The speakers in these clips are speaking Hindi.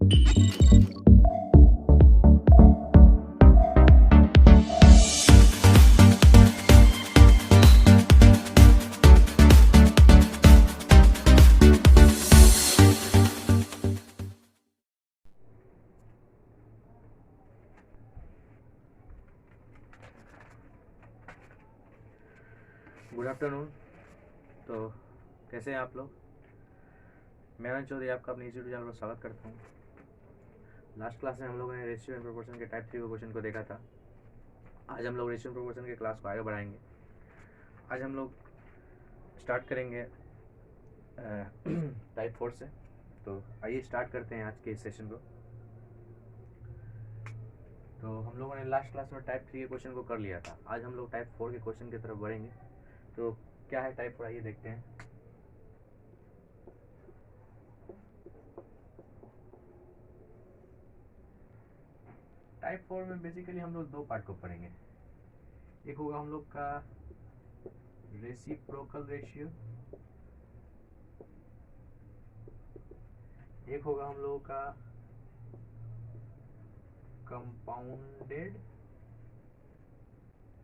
Good afternoon. तो कैसे हैं आप लोग? मैं अनंत चौधरी आपका अपने इंस्टीट्यूट चैनल पर स्वागत करता हूँ। लास्ट क्लास में हम लोगों ने रेशियो एंड प्रोपोर्शन के टाइप 3 के क्वेश्चन को देखा था। आज हम लोग रेशियो एंड प्रोपोर्शन के क्लास को आगे बढ़ाएंगे। आज हम लोग स्टार्ट करेंगे टाइप 4 से। तो आइए स्टार्ट करते हैं आज के इस सेशन को। तो हम लोगों ने लास्ट क्लास में टाइप 3 के क्वेश्चन को कर लिया था। आज हम लोग टाइप 4 के क्वेश्चन की तरफ बढ़ेंगे। तो क्या है टाइप 4, आइए देखते हैं। टाइप 4 में बेसिकली हम लोग दो पार्ट को पढ़ेंगे। एक होगा हम लोग का रेसिप्रोकल रेशियो, एक होगा हम लोगों का कंपाउंडेड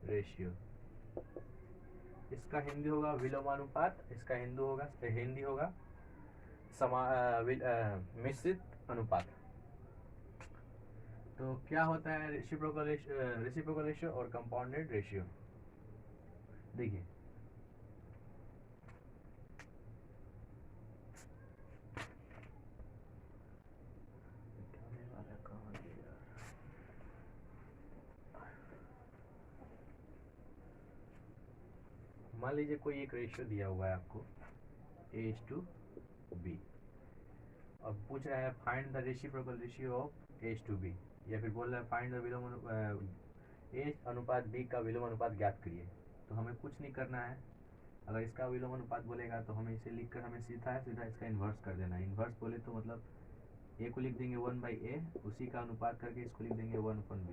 रेशियो। इसका हिंदी होगा विलोमानुपात, इसका हिंदी होगा मिश्रित अनुपात। तो क्या होता है रेसिप्रोकल रेशियो और कंपाउंडेड रेशियो? देखिए, मान लीजिए कोई एक रेशियो दिया हुआ है आपको A:B, और पूछ रहा है find the reciprocal ratio of A:B, या फिर बोल रहा है फाइंड द A अनुपात B का विलोम अनुपात ज्ञात करिए। तो हमें कुछ नहीं करना है। अगर इसका विलोम अनुपात बोलेगा तो हमें इसे लिखकर हमें सीधा इसका इन्वर्स कर देना है। इन्वर्स बोले तो मतलब A को लिख देंगे 1/A, उसी का अनुपात करके इसको लिख देंगे 1/B।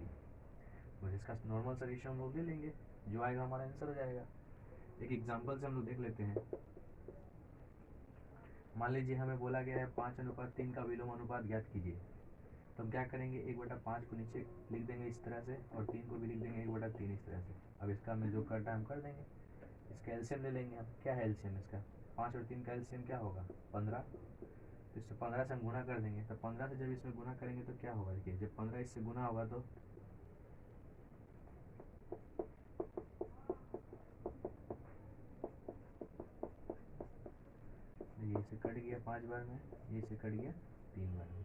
बस इसका नॉर्मल सा रेशियो हम लोग ले लेंगे, जो आएगा हमारा आंसर हो जाएगा। एक एग्जाम्पल से हम लोग देख लेते हैं। मान लीजिए हमें बोला गया है 5:3 का विलोम अनुपात ज्ञात कीजिए। तो हम क्या करेंगे, 1/5 को नीचे लिख देंगे इस तरह से, और 3 को भी लिख देंगे 1/3 इस तरह से। अब इसका हमें जो करना है हम कर देंगे। इसका एलसीएम ले लेंगे हम। क्या है एलसीएम इसका? 5 और 3 का एलसीएम क्या होगा? 15। तो इससे 15 से हम गुना कर देंगे। तो 15 से जब इसमें गुना करेंगे तो क्या होगा? देखिए, जब 15 इससे गुना होगा तो ये इसे कट गया 5 बार में, ये इसे कट गया 3 बार में।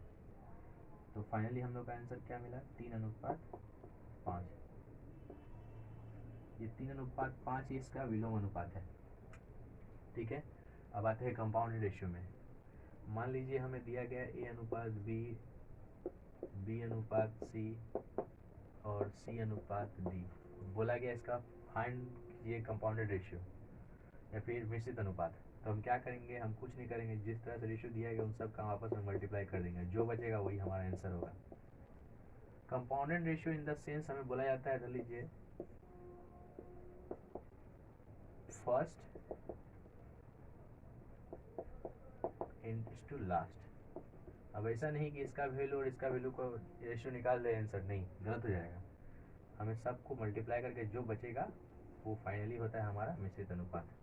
तो फाइनली हम लोग का आंसर क्या मिला? 3:5। ये 3:5 इसका विलोम अनुपात है। ठीक है। अब आते हैं कंपाउंडेड रेशियो में। मान लीजिए हमें दिया गया A:B, B:C और C:D। बोला गया इसका फाइंड ये कंपाउंडेड रेशियो या फिर मिश्रित अनुपात। तो हम क्या करेंगे? हम कुछ नहीं करेंगे, जिस तरह से रेशियो दिया गया उन सब का आपस में मल्टीप्लाई कर देंगे, जो बचेगा वही हमारा आंसर होगा। Compounded ratio in the sense हमें बोला जाता है, मान लीजिए फर्स्ट इज टू लास्ट। अब ऐसा नहीं कि इसका वैल्यू और इसका वैल्यू को रेशियो निकाल दे, आंसर नहीं, गलत हो जाएगा। हमें सबको मल्टीप्लाई करके जो बचेगा वो फाइनली होता है हमारा मिश्रित अनुपात।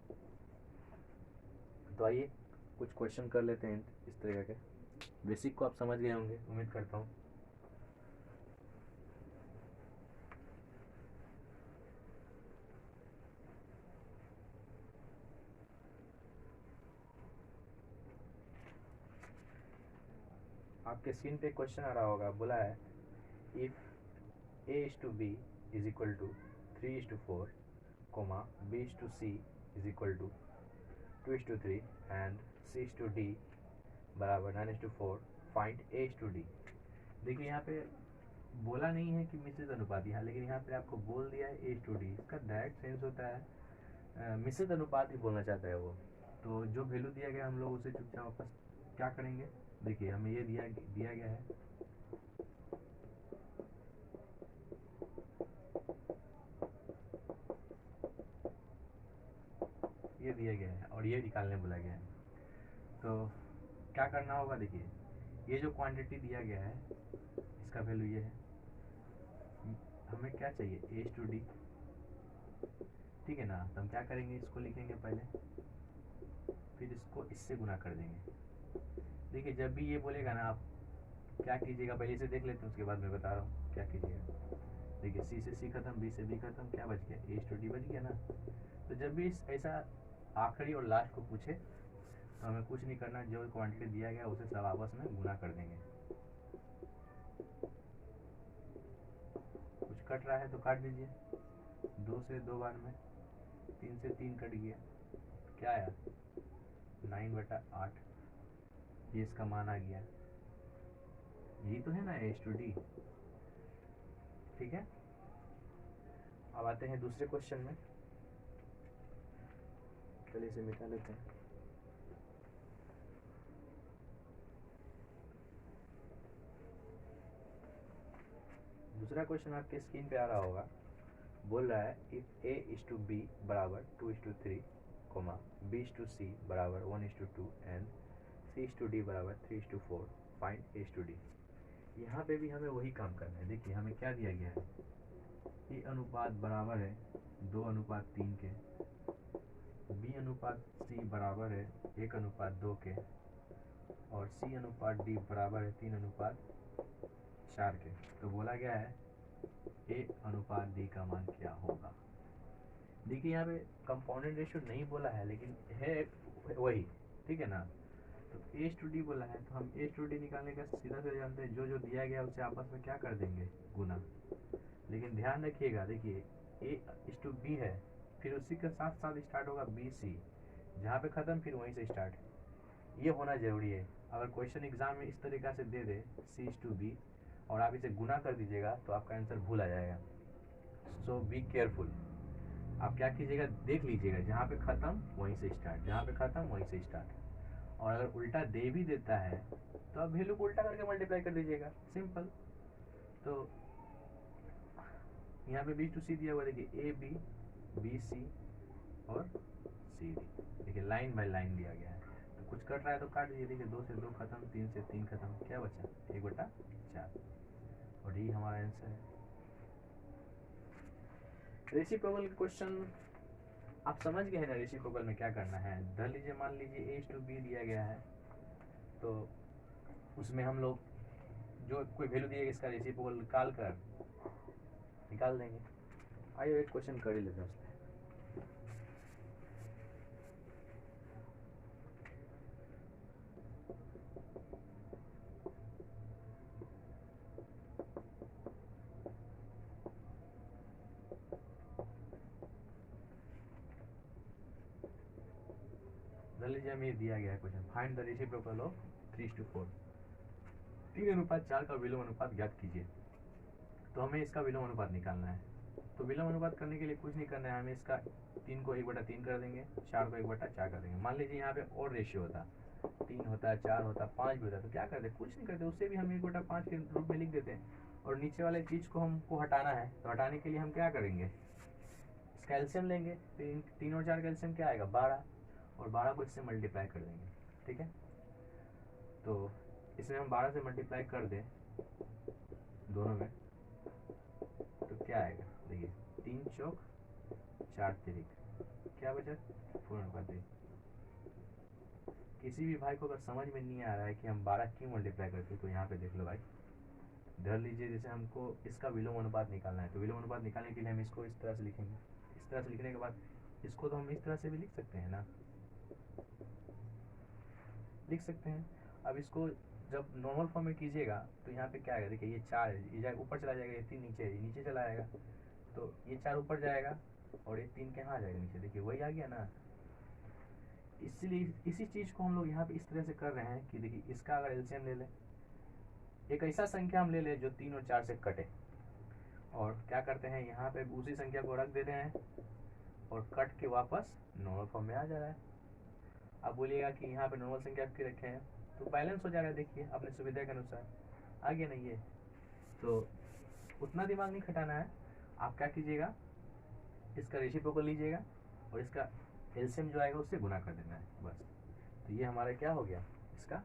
तो आइए कुछ क्वेश्चन कर लेते हैं इस तरह के। बेसिक को आप समझ गए होंगे, उम्मीद करता हूँ। आपके स्क्रीन पे क्वेश्चन आ रहा होगा, बोला है if A:B is equal to 3:4, B:C is equal to 2:3 and C:D बराबर 9:4, फाइंड A:D। देखिए यहाँ पे बोला नहीं है कि मिश्रित अनुपात यहाँ, लेकिन यहाँ पे आपको बोल दिया है A:D। इसका डायरेक्ट सेंस होता है मिश्रित अनुपात ही बोलना चाहता है वो। तो जो वैल्यू दिया गया हम लोग उसे चुपचाप वापस क्या करेंगे? देखिए हमें ये दिया गया है, ये दिया गया है और ये निकालने बोला गया है। तो क्या करना होगा? देखिए ये जो क्वांटिटी दिया गया है इसका वैल्यू ये है, हमें क्या चाहिए A/D, ठीक है ना। तो हम क्या करेंगे, इसको लिखेंगे पहले, फिर इसको इससे गुना कर देंगे। देखिए जब भी ये बोलेगा ना, आप क्या कीजिएगा, पहले इसे देख लेते हैं, उसके बाद मैं बता रहा हूँ क्या कीजिएगा। देखिए C से C खत्म, B से B खत्म, क्या बच गया, A/D बच गया ना। तो जब भी ऐसा आखिरी और लास्ट को पूछे तो हमें कुछ नहीं करना, जो क्वांटिटी दिया गया उसे सब आपस में गुना कर देंगे। कुछ कट रहा है तो काट दीजिए, 2 से 2 बार में, 3 से 3 कट गया, क्या आया 9/8, ये इसका मान आ गया। यही तो है ना A/D, ठीक है। अब आते हैं दूसरे क्वेश्चन में, चलिए इसे मिटा लेते हैं। दूसरा क्वेश्चन आपके स्क्रीन पे आ रहा होगा, बोल रहा है इफ A/B बराबर 2:3, B/C बराबर 1:2 एंड C/D बराबर 3:4, फाइंड A/D। यहाँ पे भी हमें वही काम करना है। देखिए हमें क्या दिया गया है, A अनुपात बराबर है 2:3 के, B/C बराबर है 1:2 के, और C/D बराबर है 3:4 के। तो बोला गया है A/D का मान क्या होगा। देखिए यहाँ पे कंपाउंडेड रेशियो नहीं बोला है, लेकिन है वही, ठीक है ना। तो A/D बोला है, तो हम A/D निकालने का सीधा से जानते हैं, जो जो दिया गया उसे आपस में क्या कर देंगे, गुना। लेकिन ध्यान रखिएगा, देखिए A/B है, फिर उसी के साथ साथ स्टार्ट होगा BC, जहाँ पे ख़त्म फिर वहीं से स्टार्ट, ये होना ज़रूरी है। अगर क्वेश्चन एग्जाम में इस तरीक़ा से दे दे C/B और आप इसे गुना कर दीजिएगा तो आपका आंसर भूल आ जाएगा। सो बी केयरफुल, आप क्या कीजिएगा, देख लीजिएगा, जहाँ पे ख़त्म वहीं से स्टार्ट, जहाँ पे ख़त्म वहीं से स्टार्ट। और अगर उल्टा दे भी देता है तो आप वैल्यू को उल्टा करके मल्टीप्लाई कर दीजिएगा, सिंपल। तो यहाँ पे B/C दिया हुआ, देखिए AB, BC और CD, देखिए लाइन बाय लाइन दिया गया है। तो कुछ कट रहा है तो काट दीजिए, देखिए 2 से 2 खत्म, 3 से 3 खत्म, क्या बचा 1/4, और यही हमारा आंसर है। रेसिप्रोकल क्वेश्चन आप समझ गए हैं ना, रेसिप्रोकल में क्या करना है। धर लीजिए, मान लीजिए A/B दिया गया है, तो उसमें हम लोग जो कोई वैल्यू दिएगा इसका रेसिप्रोकल निकाल देंगे। आइए एक क्वेश्चन कर ही लेते हैं उसमें। धर लीजिए हमें दिया गया है question, find the reciprocal of 3:4, 3:4 का विलोम अनुपात ज्ञात कीजिए। तो हमें इसका विलोम अनुपात निकालना है। तो विलोम अनुपात करने के लिए कुछ नहीं करना है, हमें इसका 3 को 1/3 कर देंगे, 4 को 1/4 कर देंगे। मान लीजिए यहाँ पे और रेशियो होता, 3 होता, 4 होता, 5 भी होता, तो क्या करते, कुछ नहीं करते, उससे भी हम 1/5 के रूप में लिख देते हैं। और नीचे वाले चीज़ को हमको हटाना है, तो हटाने के लिए हम क्या करेंगे, इसका एलसीएम लेंगे। तो 3 और 4 का एलसीएम क्या आएगा 12, और 12 को इससे मल्टीप्लाई कर देंगे, ठीक है। तो इसमें हम 12 से मल्टीप्लाई कर दें दोनों में, तो क्या आएगा, देखिए 3 चौक 4 तिरिक, क्या बचा 4/3। किसी भी भाई को अगर समझ में नहीं आ रहा है कि हम 12 क्यों मल्टीप्लाई करते, तो यहाँ पे देख लो भाई, धर लीजिए जैसे हमको इसका विलोम अनुपात निकालना है, तो विलोम अनुपात निकालने के लिए हम इसको इस तरह से लिखेंगे। इस तरह से लिखने के बाद इसको तो हम इस तरह से भी लिख सकते हैं ना, लिख सकते हैं। अब इसको जब नॉर्मल फॉर्म में कीजिएगा तो यहाँ पे क्या आएगा, देखिए ये 4 है, ये ऊपर चला जाएगा, ये 3 नीचे है, ये नीचे चला आएगा, तो ये 4 ऊपर जाएगा और ये 3 कहाँ आ जाएगा नीचे, देखिए वही आ गया ना। इसलिए इसी चीज़ को हम लोग यहाँ पे इस तरह से कर रहे हैं कि देखिए इसका अगर एलसीएम ले लें, एक ऐसा संख्या हम ले लें जो 3 और 4 से कटे, और क्या करते हैं यहाँ पे उसी संख्या को रख देते हैं और कट के वापस नॉर्मल फॉर्म में आ जा रहा है। अब बोलिएगा कि यहाँ पे नॉर्मल संख्या क्यों रखे हैं, तो बैलेंस हो जा रहा है, देखिए अपनी सुविधा के अनुसार आ गया नहीं है। तो उतना दिमाग नहीं खटाना है, आप क्या कीजिएगा, इसका रेसिप्रोकल लीजिएगा और इसका एलसीएम जो आएगा उससे गुना कर देना है बस। तो ये हमारा क्या हो गया, इसका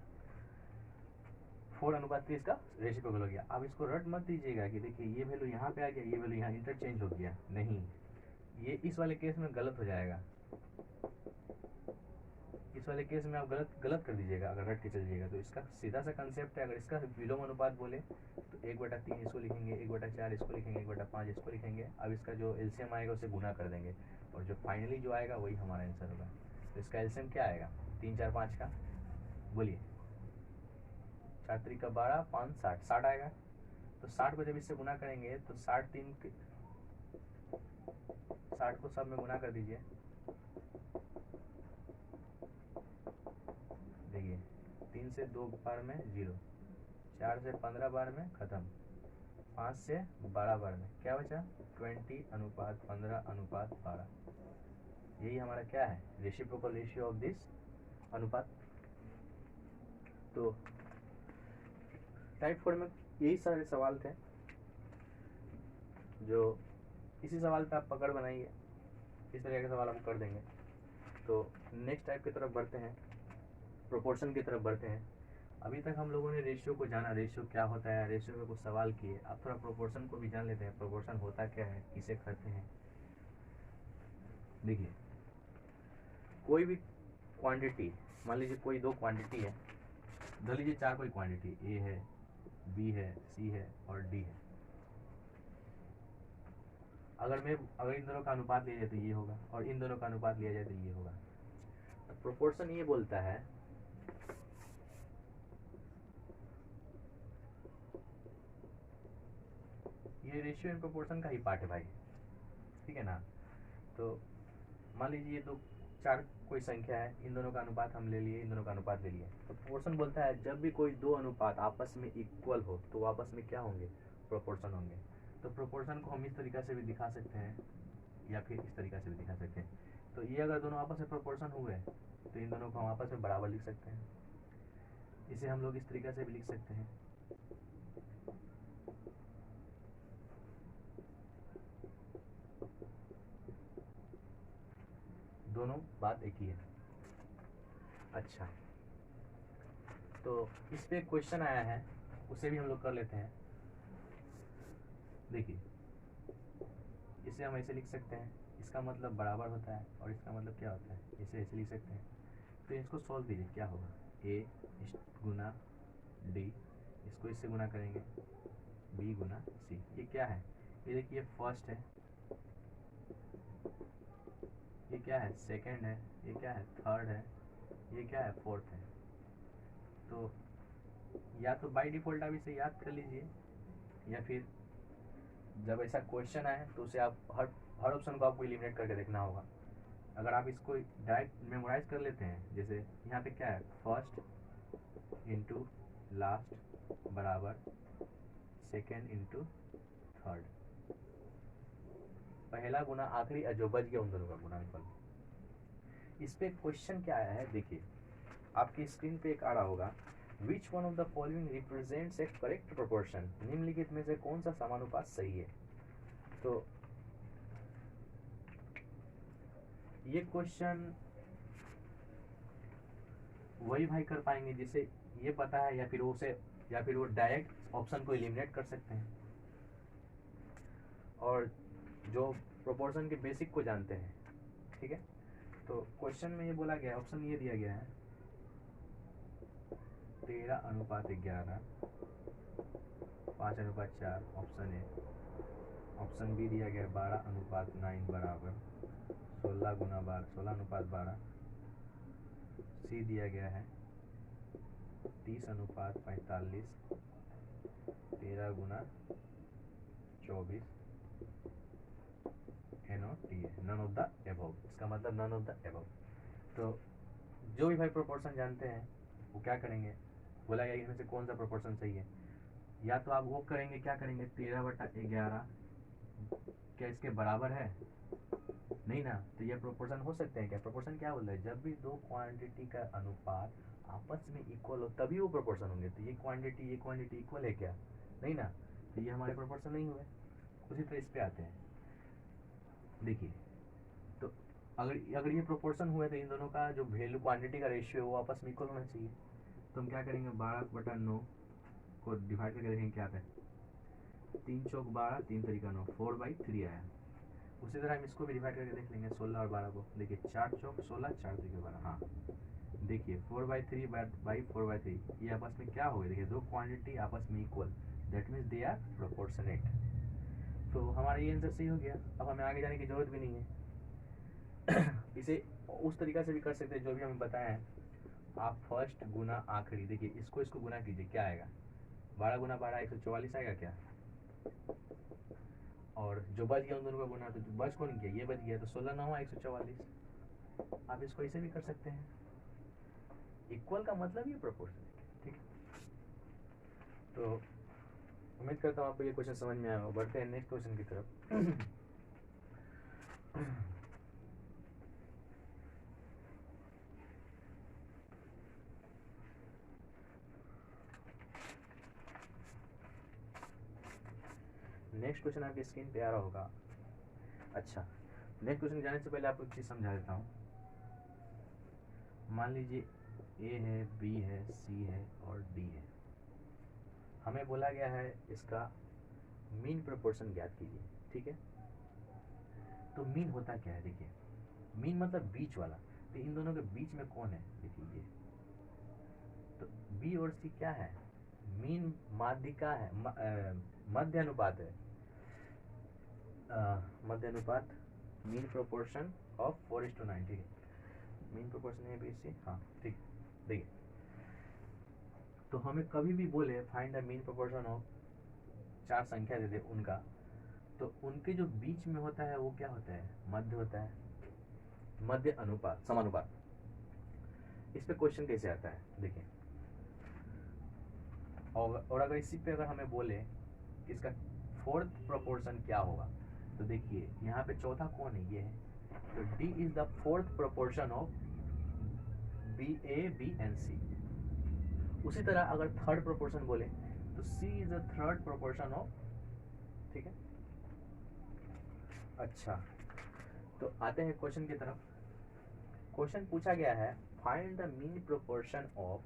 4:3 इसका रेसिप्रोकल हो गया। अब इसको रट मत दीजिएगा कि देखिए ये वैल्यू यहाँ पे आ गया, ये वैल्यू यहाँ इंटरचेंज हो गया, नहीं, ये इस वाले केस में गलत हो जाएगा। इस वाले केस में आप गलत कर दीजिएगा अगर रट के चलिएगा। तो इसका सीधा सा कंसेप्ट है, अगर इसका विलोम अनुपात बोले तो 1/3 इसको लिखेंगे, 1/4 इसको लिखेंगे, 1/5 इसको लिखेंगे। अब इसका जो एलसीएम आएगा उसे गुना कर देंगे और जो फाइनली जो आएगा वही हमारा आंसर होगा। तो इसका एलसीएम क्या आएगा 3, 4, 5 का, बोलिए 4 3 का 12, 5 60, 60 आएगा। तो 60 को जब इससे गुना करेंगे तो 60 को सब में गुना कर दीजिए। देखिए 3 से 2 बार में 0, 4 से 15 बार में खत्म, 5 से 12 बार में क्या बचा 20:15:12। यही हमारा क्या है रेसिप्रोकल रेशियो ऑफ दिस अनुपात। तो टाइप 4 में यही सारे सवाल थे, जो इसी सवाल पे आप पकड़ बनाइए, इस तरह के सवाल आप कर देंगे। तो नेक्स्ट टाइप की तरफ बढ़ते हैं, प्रोपोर्शन की तरफ बढ़ते हैं। अभी तक हम लोगों ने रेशियो को जाना, रेशियो क्या होता है, रेशियो में कुछ सवाल किए। अब थोड़ा प्रोपोर्शन को भी जान लेते हैं, प्रोपोर्शन होता क्या है, किसे कहते हैं। देखिए कोई भी क्वांटिटी, मान लीजिए कोई दो क्वांटिटी है, धर लीजिए 4 कोई क्वांटिटी ए है, बी है, सी है और डी है। अगर इन दोनों का अनुपात लिया जाए तो ये होगा और इन दोनों का अनुपात लिया जाए तो ये होगा। तो प्रोपोर्शन ये बोलता है ये रेशियो एंड प्रोपोर्शन का ही पार्ट है भाई, ठीक है ना। तो मान लीजिए ये दो 4 कोई संख्या है, इन दोनों का अनुपात हम ले लिए, इन दोनों का अनुपात ले लिए। तो प्रोपोर्शन बोलता है जब भी कोई दो अनुपात आपस में इक्वल हो तो वो आपस में क्या होंगे, प्रोपोर्शन होंगे। तो प्रोपोर्शन को हम इस तरीका से भी दिखा सकते हैं या फिर इस तरीका से भी दिखा सकते हैं। तो ये अगर दोनों आपस में प्रोपोर्शन हुए तो इन दोनों को हम आपस में बराबर लिख सकते हैं। इसे हम लोग इस तरीका से भी लिख सकते हैं, दोनों बात एक ही है। अच्छा, तो इस पे क्वेश्चन आया है, उसे भी हम लोग कर लेते हैं। देखिए इसे हम ऐसे लिख सकते हैं, इसका मतलब बराबर होता है और इसका मतलब क्या होता है, इसे ऐसे लिख सकते हैं। तो इसको सॉल्व कीजिए, क्या होगा ए गुना डी, इसको इससे गुना करेंगे बी गुना सी। ये क्या है, ये देखिए फर्स्ट है, ये क्या है सेकंड है, ये क्या है थर्ड है, ये क्या है फोर्थ है। तो या तो बाय डिफॉल्ट आप इसे याद कर लीजिए या फिर जब ऐसा क्वेश्चन आए तो उसे आप हर ऑप्शन को आपको एलिमिनेट करके देखना होगा। अगर आप इसको डायरेक्ट मेमोराइज कर लेते हैं, जैसे यहाँ पे क्या है फर्स्ट इंटू लास्ट बराबर सेकेंड इंटू थर्ड, पहला गुना आखिरी और जो बच गया उन दोनों का गुणनफल। इस पे क्वेश्चन क्या आया है, देखिए आपकी स्क्रीन पे एक आ रहा होगा, which one of the following represents A correct proportion, निम्नलिखित में से कौन सा समानुपात सही है। तो ये क्वेश्चन वही भाई कर पाएंगे जिसे ये पता है, या फिर वो डायरेक्ट ऑप्शन को एलिमिनेट कर सकते हैं और जो प्रोपोर्शन के बेसिक को जानते हैं, ठीक है। तो क्वेश्चन में ये बोला गया, ऑप्शन ये दिया गया है 13:11, 5:4 ऑप्शन ए। ऑप्शन बी दिया गया 12:9 बराबर 16:12। सी दिया गया है 30:45 13:24। NOT है, नन ऑफ द एबव, इसका मतलब नन ऑफ द एबव। तो जो भी भाई प्रोपोर्शन जानते हैं वो क्या करेंगे, बोला गया इनमें से कौन सा प्रोपोर्शन सही है। या तो आप वो करेंगे, क्या करेंगे 13/11 क्या इसके बराबर है, नहीं ना। तो ये प्रोपोर्शन हो सकते हैं क्या, प्रोपोर्शन क्या बोल रहा है, जब भी दो क्वांटिटी का अनुपात आपस में इक्वल हो तभी वो प्रोपोर्शन होंगे। तो ये क्वांटिटी इक्वल है क्या, नहीं ना, तो ये हमारे प्रोपोर्शन नहीं हुए। उसी तरह इस पे आते हैं, देखिए तो अगर ये प्रोपोर्शन हुए तो इन दोनों का जो वैल्यू क्वांटिटी का रेशियो है वो आपस में इक्वल होना चाहिए। तो हम क्या करेंगे 12/9 को डिवाइड करके देखेंगे क्या आता है, 3 चौक 12, 3 तरीका 9, 4/3 आया। उसी तरह हम इसको भी डिवाइड करके देख लेंगे 16 और 12 को। देखिए 4 चौक 16, 4 तरीके 12। हाँ देखिए 4/3 बाई 4/3 ये आपस में क्या हो गया, देखिए दो क्वांटिटी आपस में equal, that means they are proportionate. तो हमारा ये आंसर सही हो गया। अब हमें आगे जाने की जरूरत भी नहीं है। इसे उस तरीका से भी कर सकते हैं जो भी हमें बताया है। आप फर्स्ट गुना आखिरी, देखिए इसको गुना कीजिए, क्या आएगा, 12 गुना 12 144 आएगा क्या, और जो बच गया उन दोनों का गुना, तो बच कौन गया, ये बच गया, तो 16 9 144। आप इसको ऐसे भी कर सकते हैं। इक्वल का मतलब ये प्रोपोर्शनेट। ठीक है, तो उम्मीद करता हूँ आपको ये क्वेश्चन समझ में आया होगा। बढ़ते हैं नेक्स्ट क्वेश्चन की तरफ। नेक्स्ट क्वेश्चन आपकी स्क्रीन पे आ रहा होगा। अच्छा, नेक्स्ट क्वेश्चन जाने से पहले आपको एक चीज़ समझा देता हूँ। मान लीजिए ए है, बी है, सी है और डी है। हमें बोला गया है इसका मीन प्रोपोर्शन ज्ञात कीजिए। ठीक है, तो मीन होता क्या है, देखिए मीन मतलब बीच वाला। तो इन दोनों के बीच में कौन है, देखिए ये, तो बी और सी क्या है, मीन माध्यिका है, मध्य अनुपात है, मध्य अनुपात, मीन प्रोपोर्शन ऑफ 4:9। ठीक है, मीन प्रोपोर्शन है बी सी। हाँ ठीक, देखिए तो हमें कभी भी बोले find the mean proportion of, 4 संख्या दे दे उनका, तो उनके जो बीच में होता है वो क्या होता है, मध्य होता है, मध्य अनुपात, समानुपात। इस पे क्वेश्चन कैसे आता है, देखिए और अगर इसी पे अगर हमें बोले कि इसका फोर्थ प्रोपोर्शन क्या होगा, तो देखिए यहाँ पे चौथा कौन है, ये है, तो D is the fourth proportion of B, A, B and C. उसी तरह अगर थर्ड प्रोपोर्शन बोले तो C is the third proportion of. ठीक है, अच्छा तो आते हैं क्वेश्चन की तरफ। क्वेश्चन पूछा गया है find the mean proportion of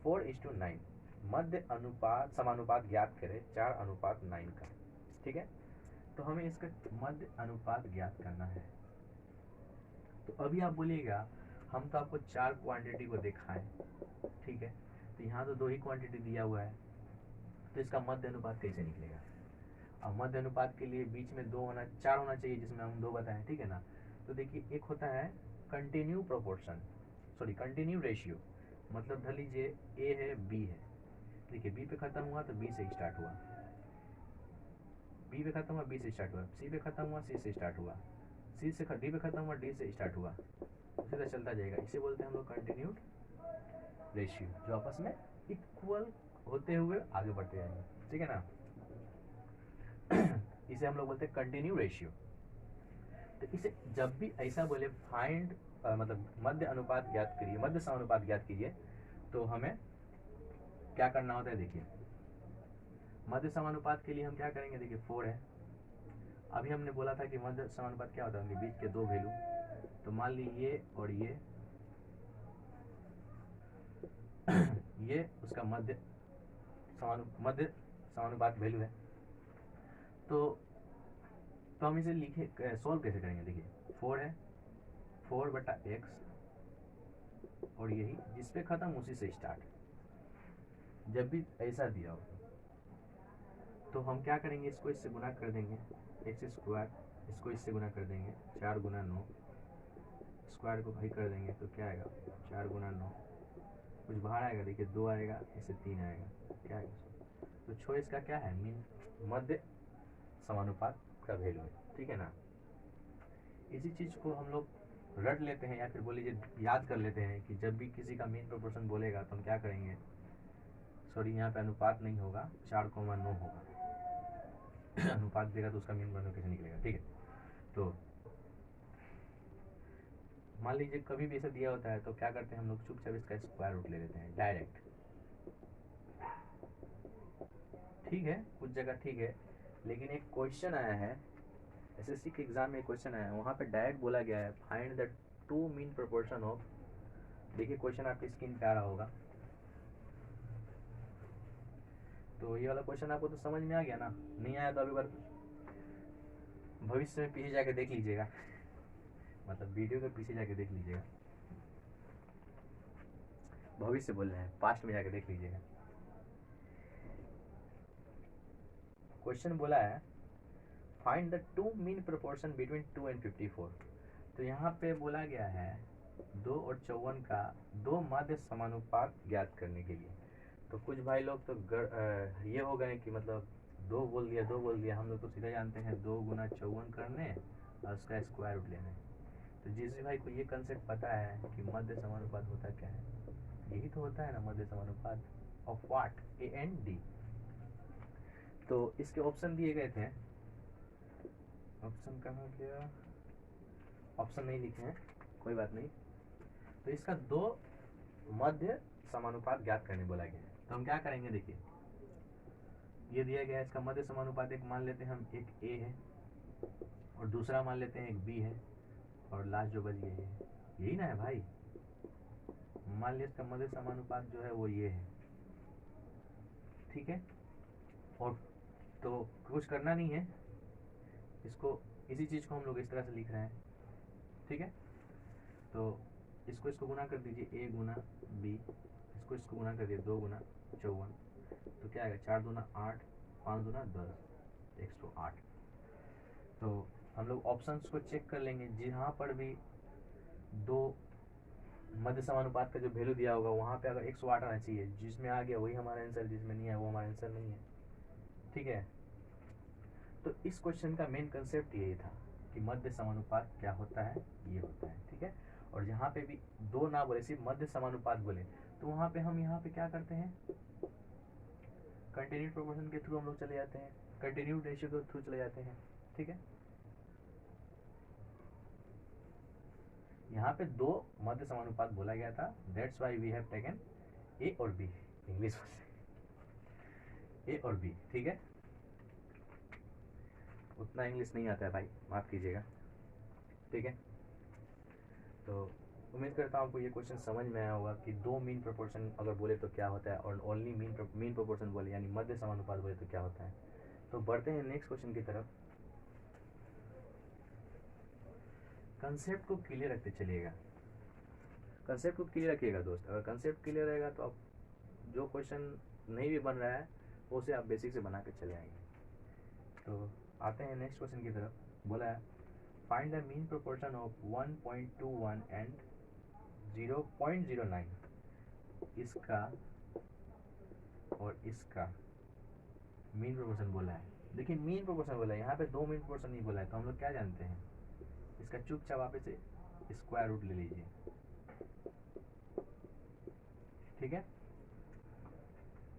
4:9, मध्य अनुपात समानुपात ज्ञात करें 4:9 का। ठीक है, तो हमें इसका मध्य अनुपात ज्ञात करना है। तो अभी आप बोलिएगा हम तो आपको 4 क्वांटिटी को दिखाएं। ठीक है, तो यहाँ तो 2 ही क्वांटिटी दिया हुआ है, तो इसका मध्य अनुपात कैसे निकलेगा। अब मध्य अनुपात के लिए बीच में 4 होना चाहिए, जिसमें हम 2 बताएं। ठीक है ना, तो देखिए एक होता है continue proportion, sorry continue ratio, मतलब धर लीजिए ए है, बी है, देखिए बी पे खत्म हुआ तो बी से स्टार्ट हुआ, बी पे खत्म हुआ बी से स्टार्ट हुआ, सी पे खत्म हुआ सी से स्टार्ट हुआ, सी से डी पे खत्म हुआ डी से स्टार्ट हुआ, उसी तरह चलता जाएगा। इसे बोलते हैं हम लोग कंटिन्यूड रेशियो, जो आपस में इक्वल होते हुए आगे बढ़ते जाएंगे। ठीक है ना, इसे हम लोग बोलते हैं कंटिन्यू रेशियो। तो इसे जब भी ऐसा बोले फाइंड मतलब मध्य अनुपात ज्ञात करिए, मध्य समानुपात ज्ञात कीजिए, तो हमें क्या करना होता है, देखिए मध्य समानुपात के लिए हम क्या करेंगे, देखिए 4 है। अभी हमने बोला था कि मध्य समानुपात क्या होता है, उनके बीच के 2 वैल्यू, तो मान ली ये और ये ये उसका मध्य समानुपात वैल्यू है। तो हम इसे लिखे सॉल्व कैसे करेंगे, देखिए 4 है, 4/x और यही जिस पे खत्म उसी से स्टार्ट। जब भी ऐसा दिया हो तो हम क्या करेंगे, इसको इससे गुना कर देंगे, x², इसको इससे गुना कर देंगे, 4 गुना 9, स्क्वायर को भाई कर देंगे तो क्या आएगा, 4 गुना 9, कुछ बाहर आएगा, देखिए 2 आएगा, इससे 3 आएगा, क्या आएगा, तो चॉइस का क्या है, मीन मध्य समानुपात का वैल्यू है। ठीक है ना, इसी चीज़ को हम लोग रट लेते हैं या फिर बोल लीजिए याद कर लेते हैं कि जब भी किसी का मीन प्रोपोर्शन बोलेगा तो हम क्या करेंगे, सॉरी यहाँ पे अनुपात नहीं होगा, 4,9 होगा। अनुपात देगा तो उसका मीन प्रोपोर्शन कैसे निकलेगा। ठीक है, तो मान लीजिए कभी भी ऐसा दिया होता है तो क्या करते हैं हम लोग, चुपचाप इसका स्क्वायर रूट ले लेते हैं डायरेक्ट। ठीक है, कुछ जगह ठीक है, लेकिन एक क्वेश्चन आया है एसएससी के एग्जाम में, क्वेश्चन आया है वहाँ पे डायरेक्ट बोला गया है find the 2 mean proportion of, देखिए क्वेश्चन आपकी स्क्रीन पे आ रहा होगा, तो ये वाला क्वेश्चन आपको तो समझ में आ गया ना, नहीं आया तो अभी बार भविष्य में पीछे जाके देख लीजिएगा, मतलब वीडियो के पीछे जाके देख लीजिएगा, भविष्य बोल रहे हैं, पास्ट में जाके देख लीजिएगा। क्वेश्चन बोला है find the two mean proportion between 2 and 54। तो यहाँ पे बोला गया है 2 और 54 का दो माध्य समानुपात ज्ञात करने के लिए। तो कुछ भाई लोग तो ये हो गए कि मतलब दो बोल दिया, हम लोग तो सीधा जानते हैं 2 गुना 54 करने और उसका स्क्वायर रूट लेना है। तो जिस भाई को ये कंसेप्ट पता है कि मध्य समानुपात होता क्या है, यही तो होता है ना मध्य समानुपात of what, A and D. तो इसके ऑप्शन दिए गए थे, ऑप्शन कहाँ गया, ऑप्शन नहीं लिखे हैं, कोई बात नहीं। तो इसका दो मध्य समानुपात ज्ञात करने बोला गया है। तो हम क्या करेंगे, देखिए ये दिया गया है, इसका मध्य समानुपात एक मान लेते हैं हम, एक ए है और दूसरा मान लेते हैं एक बी है और लास्ट जो बच गया है, यही ना है भाई। मान लिया इसका मध्य समानुपात जो है वो ये है, ठीक है। और तो कुछ करना नहीं है, इसको इसी चीज को हम लोग इस तरह से लिख रहे हैं, ठीक है। तो इसको गुना कर दीजिए, ए गुना बी, इसको गुना कर दिए 2 गुना 54, तो क्या आएगा 4 दूना 8, 5 दूना 10, 108। तो हम लोग ऑप्शंस को चेक कर लेंगे, जहाँ पर भी दो मध्य समानुपात का जो वैल्यू दिया होगा वहाँ पे अगर 108 आना चाहिए, जिसमें आ गया वही हमारा आंसर, जिसमें नहीं है वो हमारा आंसर नहीं है, ठीक है। तो इस क्वेश्चन का मेन कंसेप्ट यही था कि मध्य समानुपात क्या होता है, ये होता है, ठीक है। और जहाँ पे भी दो ना बोले, सिर्फ मध्य समानुपात बोले, तो वहाँ पे हम यहाँ पे क्या करते हैं, कंटिन्यूड प्रोपोर्शन के थ्रू हम लोग चले जाते हैं, कंटिन्यूड रेशियो के थ्रू चले जाते हैं, ठीक है। यहाँ पे दो मध्य समानुपात बोला गया था, that's why we have taken A और बी, इंग्लिश ए और बी, ठीक है। उतना इंग्लिश नहीं आता है भाई, माफ कीजिएगा, ठीक है। तो उम्मीद करता हूँ आपको ये क्वेश्चन समझ में आया होगा कि दो मीन प्रोपोर्शन अगर बोले तो क्या होता है, और ओनली मीन प्रोपोर्शन बोले यानी मध्य समानुपात बोले तो क्या होता है। तो बढ़ते हैं नेक्स्ट क्वेश्चन की तरफ। कंसेप्ट को क्लियर रखते चलिएगा, कंसेप्ट को क्लियर रखिएगा दोस्त। अगर कंसेप्ट क्लियर रहेगा तो आप जो क्वेश्चन नहीं भी बन रहा है उसे आप बेसिक से बना के चले आएंगे। तो आते हैं नेक्स्ट क्वेश्चन की तरफ। बोला है find the mean proportion of 1.21 and 0.09। इसका और इसका मीन प्रोपोर्शन बोला है। देखिए मीन प्रोपोर्शन बोला है, यहाँ पे दो मीन प्रोपोर्शन नहीं बोला है, तो हम लोग क्या जानते हैं, इसका चुपचाप वापस से स्क्वायर रूट ले लीजिए, ठीक है।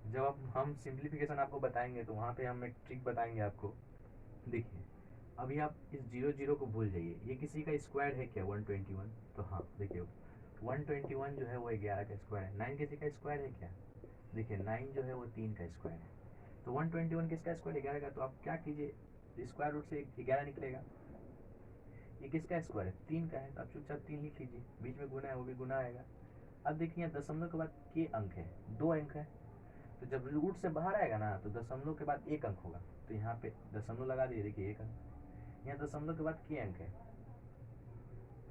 जब हम सिंप्लीफिकेशन आपको बताएंगे तो वहाँ पे हम एक ट्रिक बताएंगे आपको। देखिए अभी आप इस 0 को भूल जाइए, ये किसी का स्क्वायर है क्या 121, तो हाँ देखिए 121 जो है वो 11 का स्क्वायर है। 9 किसी का स्क्वायर है क्या, देखिए 9 जो है वो 3 का स्क्वायर है। तो 121 किसका स्क्वायर 11 का, तो आप क्या कीजिए, स्क्वायर रूट से 11 निकलेगा। ये किसका स्क्वायर है 3 का है, तो आप चुपचाप 3 लिख लीजिए, बीच में गुना है वो भी गुना आएगा। अब देखिए यहाँ दशमलव के बाद के अंक है, 2 अंक है, तो जब रूट से बाहर आएगा ना तो दशमलव के बाद 1 अंक होगा, तो यहाँ पे दशमलव लगा दीजिए, देखिए 1 अंक। यहाँ दशमलव के बाद के अंक है,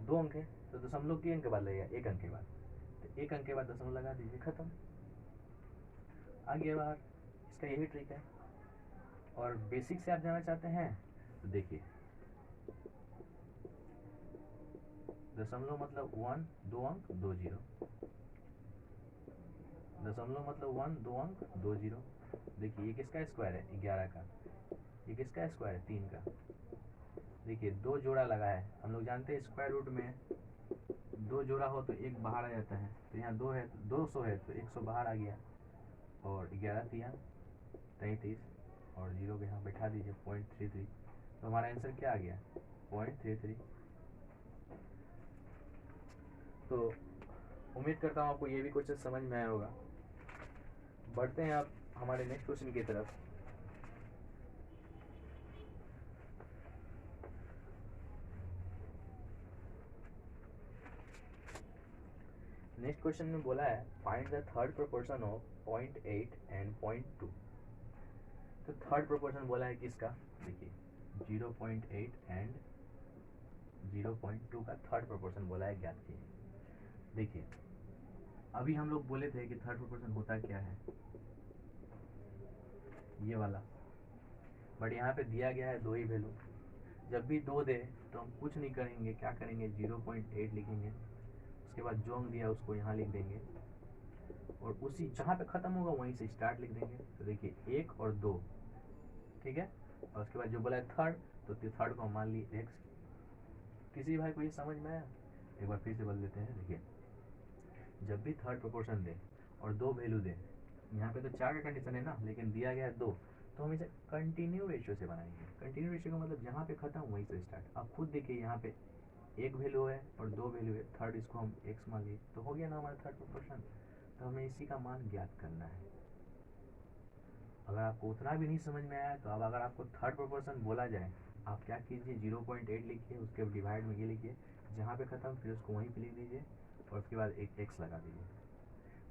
2 अंक है, तो दशमलव के अंक के बाद लगेगा 1 अंक के बाद, तो 1 अंक के बाद दशमलव लगा दीजिए, खत्म, आ गया बाहर। इसका यही ट्रिक है। और बेसिक से आप जाना चाहते हैं तो देखिए दशमलव मतलब 1 2 अंक 2 0, दशमलव मतलब 1 2 अंक 2 0। देखिए ये किसका स्क्वायर है 11 का, ये किसका स्क्वायर है 3 का। देखिए 2 जोड़ा लगा है, हम लोग जानते हैं स्क्वायर रूट में 2 जोड़ा हो तो 1 बाहर आ जाता है, तो यहाँ 2 है 200 है तो 100 बाहर आ गया, और 11 3 33 और 0 के यहाँ बैठा दीजिए 0.33, तो हमारा आंसर क्या आ गया 0.33। तो उम्मीद करता हूँ आपको ये भी क्वेश्चन समझ में आया होगा। बढ़ते हैं आप हमारे नेक्स्ट क्वेश्चन की तरफ। नेक्स्ट क्वेश्चन में बोला है find the third proportion of 0.8 and 0.2। तो थर्ड प्रोपोर्शन बोला है किसका, देखिए 0.8 एंड 0.2 का थर्ड प्रोपोर्शन बोला है, ज्ञात कीजिए। देखिए अभी हम लोग बोले थे कि थर्ड प्रोपोर्शन होता क्या है, ये वाला, बट यहाँ पे दिया गया है दो ही वैल्यू। जब भी दो दे तो हम कुछ नहीं करेंगे, क्या करेंगे 0.8 लिखेंगे, उसके बाद जो हम दिया उसको यहाँ लिख देंगे और उसी जहाँ पे ख़त्म होगा वहीं से स्टार्ट लिख देंगे। तो देखिए 1 और 2, ठीक है, और उसके बाद जो बोला है थर्ड, तो थर्ड को हम मान लिए x। किसी भाई को ये समझ में आया? एक बार फिर से बोल देते हैं। देखिए जब भी थर्ड प्रोपोर्शन दे और दो वैल्यू दे, यहाँ पे तो 4 का कंडीशन है ना, लेकिन दिया गया है 2, तो हम इसे कंटिन्यू रेशियो से बनाएंगे। कंटिन्यू रेशियो का मतलब जहाँ पे खत्म वहीं से स्टार्ट। अब खुद देखिए यहाँ पे एक वैल्यू है और दो वैल्यू है, थर्ड इसको हम x मान लिए, तो हो गया ना हमारा थर्ड प्रोपोर्शन। तो हमें इसी का मान ज्ञात करना है। अगर आपको उतना भी नहीं समझ में आया तो अब अगर आपको थर्ड प्रोपोर्शन बोला जाए, आप क्या कीजिए 0.8 लिखिए, उसके डिवाइड में ये लिखिए, जहाँ पे ख़त्म फिर उसको वहीं पे लिख दीजिए और उसके बाद एक x लगा दीजिए।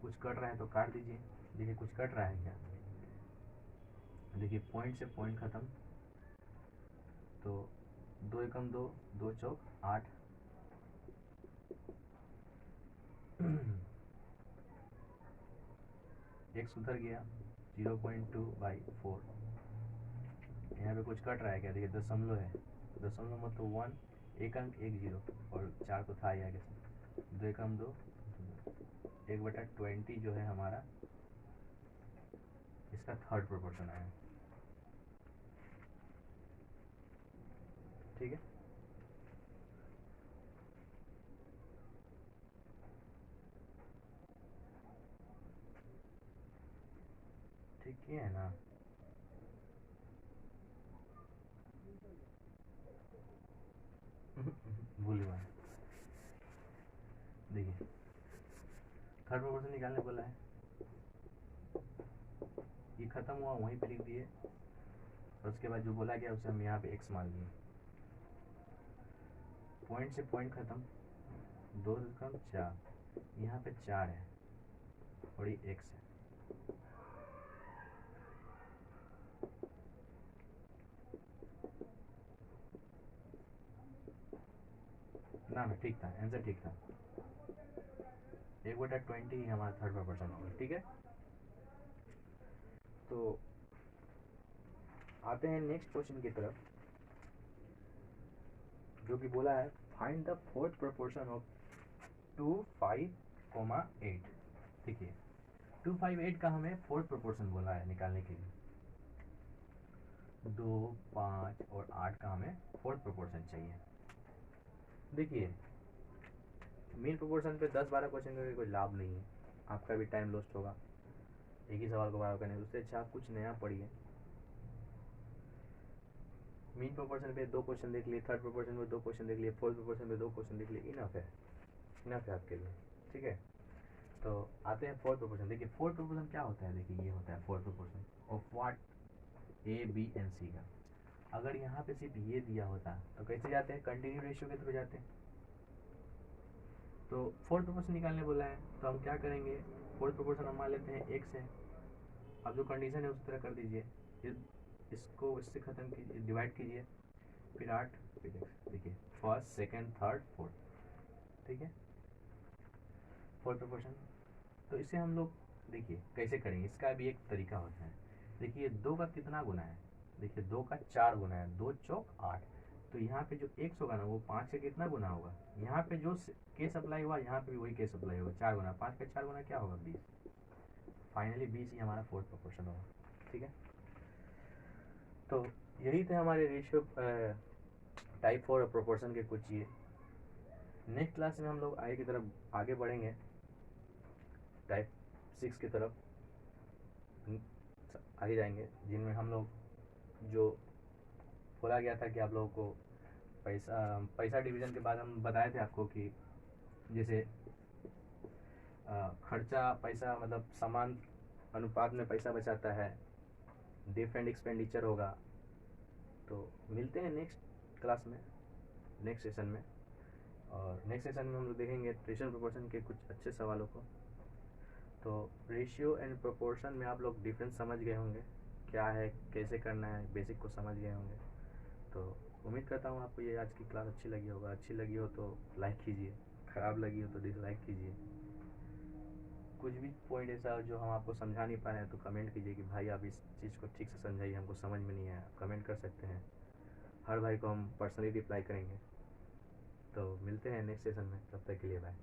कुछ कट रहा है तो काट दीजिए। देखिए कुछ कट रहा है क्या, देखिए पॉइंट से पॉइंट ख़त्म, तो 2 एकम 2, 2 चौक 8, x उधर गया 0.2/4। यहाँ पे कुछ कट रहा है क्या, देखिए दशमलव है, दशमलव मतलब 1, एक अंक 1 0 और 4 तो था ही आगे से, 2 एकम 2, 1/20 जो है हमारा इसका थर्ड प्रोपोर्शन आया। ठीक है, ठीक है ना। भूल गया, देखिए थर्ड प्रोपोर्शन निकालने बोला है, ये खत्म हुआ वहीं पे लिख दिए और उसके बाद जो बोला गया उसे हम यहाँ पे x मान लिए। पॉइंट से पॉइंट खत्म, 2 कम 4, यहाँ पे 4 है और ये x है। ना ना ठीक था, आंसर ठीक था, 1/20 ही हमारा थर्ड प्रोपोर्शन होगा। ठीक है, तो आते हैं नेक्स्ट क्वेश्चन की तरफ, जो कि बोला है find the fourth proportion of 2, 5, 8। देखिए 2, 5, 8 का हमें फोर्थ प्रोपोर्शन बोला है निकालने के लिए। 2, 5 और 8 का हमें फोर्थ प्रोपोर्शन चाहिए। देखिए मेन प्रोपोर्शन पे 10-12 क्वेश्चन करके कोई लाभ नहीं है, आपका भी टाइम लॉस्ट होगा एक ही सवाल को बार करने, उससे अच्छा आप कुछ नया पढ़िए। मेन प्रोपोर्शन पे 2 क्वेश्चन देख लिए, थर्ड प्रोपोर्शन पे 2 क्वेश्चन देख लिए, फोर्थ प्रोपोर्शन पे 2 क्वेश्चन देख लिए, इनफ है, इनफ है आपके लिए। ठीक है, तो आते हैं फोर्थ प्रोपोर्शन। देखिए फोर्थ प्रोपोर्शन क्या होता है, देखिए ये होता है fourth proportion of what, A B and C का। अगर यहाँ पे सिर्फ ये दिया होता तो कैसे जाते हैं, कंटिन्यू रेशियो के थ्रू जाते हैं। तो फोर्थ प्रोपोर्शन निकालने बोला है तो हम क्या करेंगे, फोर्थ प्रोपोर्शन हम मान लेते हैं x है। अब जो कंडीशन है उस तरह कर दीजिए, इसको इससे ख़त्म कीजिए, डिवाइड कीजिए, फिर 8 फिर x। देखिए फर्स्ट, सेकंड, थर्ड, फोर्थ, ठीक है फोर्थ प्रोपोर्शन। तो इसे हम लोग देखिए कैसे करेंगे, इसका भी एक तरीका होता है। देखिए 2 का कितना गुना है, देखिए 2 का 4 गुना है, 2 चौक 8। तो यहाँ पे जो x होगा ना वो 5 का कितना गुना होगा, यहाँ पे जो केस अप्लाई हुआ यहाँ पे भी वही केस अप्लाई होगा, 4 गुना, 5 का 4 गुना क्या होगा 20। फाइनली 20 ही हमारा फोर्थ प्रोपोर्शन होगा। ठीक है, तो यही थे हमारे रेशियो टाइप 4 प्रोपोर्शन के कुछ ये। नेक्स्ट क्लास में हम लोग आगे की तरफ आगे बढ़ेंगे, टाइप 6 की तरफ आगे जाएंगे, जिनमें हम लोग जो बोला गया था कि आप लोगों को पैसा डिवीज़न के बाद हम बताए थे आपको कि जैसे खर्चा पैसा मतलब समान अनुपात में पैसा बचाता है, डिफरेंट एक्सपेंडिचर होगा। तो मिलते हैं नेक्स्ट क्लास में, नेक्स्ट सेशन में, और नेक्स्ट सेशन में हम लोग देखेंगे रेशियो प्रोपोर्शन के कुछ अच्छे सवालों को। तो रेशियो एंड प्रोपोर्शन में आप लोग डिफरेंस समझ गए होंगे क्या है, कैसे करना है, बेसिक को समझ गए होंगे। तो उम्मीद करता हूँ आपको ये आज की क्लास अच्छी लगी होगा। अच्छी लगी हो तो लाइक कीजिए, ख़राब लगी हो तो डिसलाइक कीजिए। कुछ भी पॉइंट ऐसा जो हम आपको समझा नहीं पाए हैं तो कमेंट कीजिए कि भाई आप इस चीज़ को ठीक से समझाइए, हमको समझ में नहीं आया। कमेंट कर सकते हैं, हर भाई को हम पर्सनली रिप्लाई करेंगे। तो मिलते हैं नेक्स्ट सेशन में, तब तक के लिए बाय।